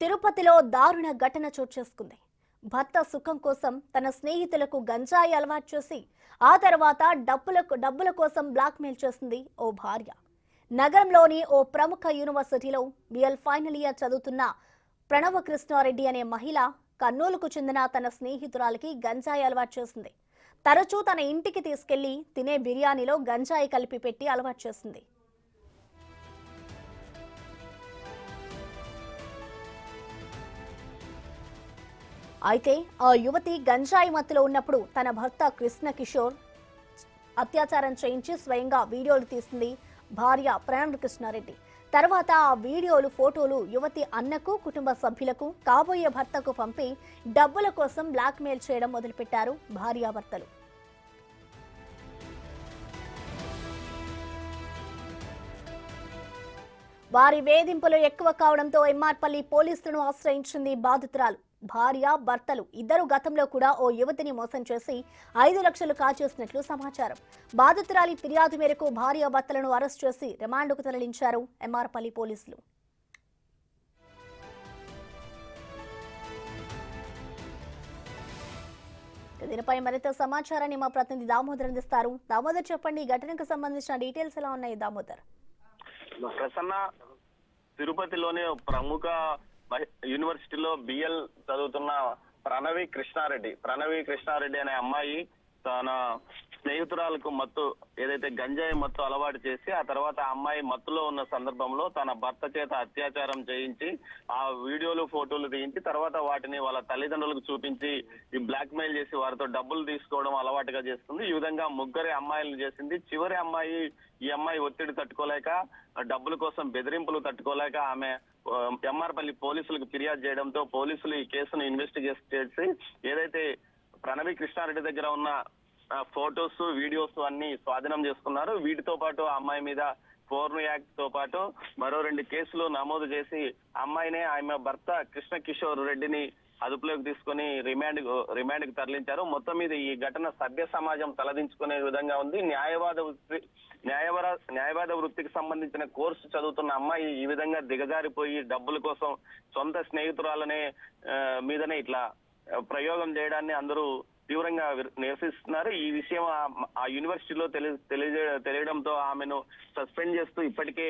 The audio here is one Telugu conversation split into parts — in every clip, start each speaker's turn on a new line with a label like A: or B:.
A: తిరుపతిలో దారుణ ఘటన చోటు చేసుకుంది. భర్త సుఖం కోసం తన స్నేహితులకు గంజాయి అలవాటు చేసి ఆ తర్వాత డబ్బుల కోసం బ్లాక్మెయిల్ చేసింది ఓ భార్య. నగరంలోని ఓ ప్రముఖ యూనివర్సిటీలో బిఎల్ ఫైనల్ ఇయర్ చదువుతున్న ప్రణవ కృష్ణారెడ్డి అనే మహిళ కర్నూలుకు చెందిన తన స్నేహితురాలికి గంజాయి అలవాటు చేసింది. తరచూ తన ఇంటికి తీసుకెళ్లి తినే బిర్యానీలో గంజాయి కలిపి పెట్టి అలవాటు చేసింది. అయితే ఆ యువతి గంజాయి మత్తులో ఉన్నప్పుడు తన భర్త కృష్ణ కిషోర్ అత్యాచారం చేయించి స్వయంగా వీడియోలు తీసింది భార్య ప్రణవ్ కృష్ణారెడ్డి. తర్వాత ఆ వీడియోలు ఫోటోలు యువతి అన్నకు కుటుంబ సభ్యులకు కాబోయే భర్తకు పంపి డబ్బుల కోసం బ్లాక్మెయిల్ చేయడం మొదలుపెట్టారు భార్యాభర్తలు. వారి వేధింపులు ఎక్కువ కావడంతో ఎమ్మార్పల్లి పోలీసులను ఆశ్రయించింది బాధితురాలు. భార్య భర్తలు ఇద్దరు గతంలో కూడా ఓ యువతిని మోసం చేసి 5 లక్షలు కాజేసినట్లు సమాచారం. బాధితురాలి ఫిర్యాదు మేరకు భార్య భర్తలను అరెస్ట్ చేసి రిమాండ్కు తరలించారు ఎమ్మార్పల్లి పోలీసులు. దీనిపై మరింత సమాచారాన్ని మా ప్రతినిధి దామోదర్ అందిస్తారు. దామోదర్, చెప్పండి, ఈ ఘటనకు సంబంధించిన డీటెయిల్స్ ఎలా ఉన్నాయి దామోదర్?
B: ప్రసన్న, తిరుపతిలోని ప్రముఖ యూనివర్సిటీలో బిఎల్ చదువుతున్న ప్రణవి కృష్ణారెడ్డి అనే అమ్మాయి తన స్నేహితురాలకు మత్తు ఏదైతే గంజాయి మత్తు అలవాటు చేసి ఆ తర్వాత ఆ అమ్మాయి మత్తులో ఉన్న సందర్భంలో తన భర్త చేత అత్యాచారం చేయించి ఆ వీడియోలు ఫోటోలు తీయించి తర్వాత వాటిని వాళ్ళ తల్లిదండ్రులకు చూపించి ఈ బ్లాక్ మెయిల్ చేసి వారితో డబ్బులు తీసుకోవడం అలవాటుగా చేస్తుంది. ఈ విధంగా ముగ్గురు అమ్మాయిలను చేసింది. చివరి అమ్మాయి ఈ అమ్మాయి ఒత్తిడి తట్టుకోలేక, డబ్బుల కోసం బెదిరింపులు తట్టుకోలేక ఆమె ఎమ్మార్పల్లి పోలీసులకు ఫిర్యాదు చేయడంతో పోలీసులు ఈ కేసును ఇన్వెస్టిగేట్ చేసి ఏదైతే ప్రణవి కృష్ణారెడ్డి దగ్గర ఉన్న ఫోటోస్ వీడియోస్ అన్ని స్వాధీనం చేసుకున్నారు. వీటితో పాటు ఆ అమ్మాయి మీద పోర్న్ యాక్ట్ తో పాటు మరో 2 కేసులు నమోదు చేసి అమ్మాయినే ఆమె భర్త కృష్ణ కిషోర్ రెడ్డిని అదుపులోకి తీసుకుని రిమాండ్ కు తరలించారు. మొత్తం మీద ఈ ఘటన సభ్య సమాజం తలదించుకునే విధంగా ఉంది. న్యాయవాద వృత్తికి సంబంధించిన కోర్సు చదువుతున్న అమ్మాయి ఈ విధంగా దిగజారిపోయి డబ్బుల కోసం సొంత స్నేహితురాలనే మీదనే ఇట్లా ప్రయోగం చేయడాన్ని అందరూ తీవ్రంగా నిరసిస్తున్నారు. ఈ విషయం ఆ యూనివర్సిటీలో తెలియడంతో ఆమెను సస్పెండ్ చేస్తూ ఇప్పటికే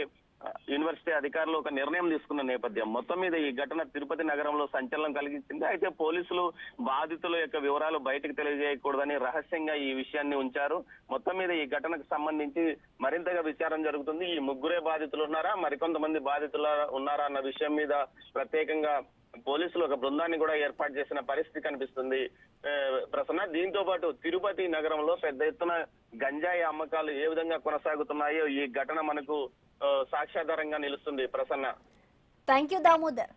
B: యూనివర్సిటీ అధికారులు ఒక నిర్ణయం తీసుకున్న నేపథ్యం. మొత్తం మీద ఈ ఘటన తిరుపతి నగరంలో సంచలనం కలిగించింది. అయితే పోలీసులు బాధితుల యొక్క వివరాలు బయటకు తెలియజేయకూడదని రహస్యంగా ఈ విషయాన్ని ఉంచారు. మొత్తం మీద ఈ ఘటనకు సంబంధించి మరింతగా విచారణ జరుగుతుంది. ఈ ముగ్గురే బాధితులు ఉన్నారా, మరికొంతమంది బాధితులు ఉన్నారా అన్న విషయం మీద ప్రత్యేకంగా పోలీసులు ఒక బృందాన్ని కూడా ఏర్పాటు చేసిన పరిస్థితి కనిపిస్తుంది ప్రసన్న. దీంతో పాటు తిరుపతి నగరంలో పెద్ద ఎత్తున గంజాయి అమ్మకాలు ఏ విధంగా కొనసాగుతున్నాయో ఈ ఘటన మనకు సాక్ష్యాధారంగా నిలుస్తుంది ప్రసన్న.
A: Thank you Damodar.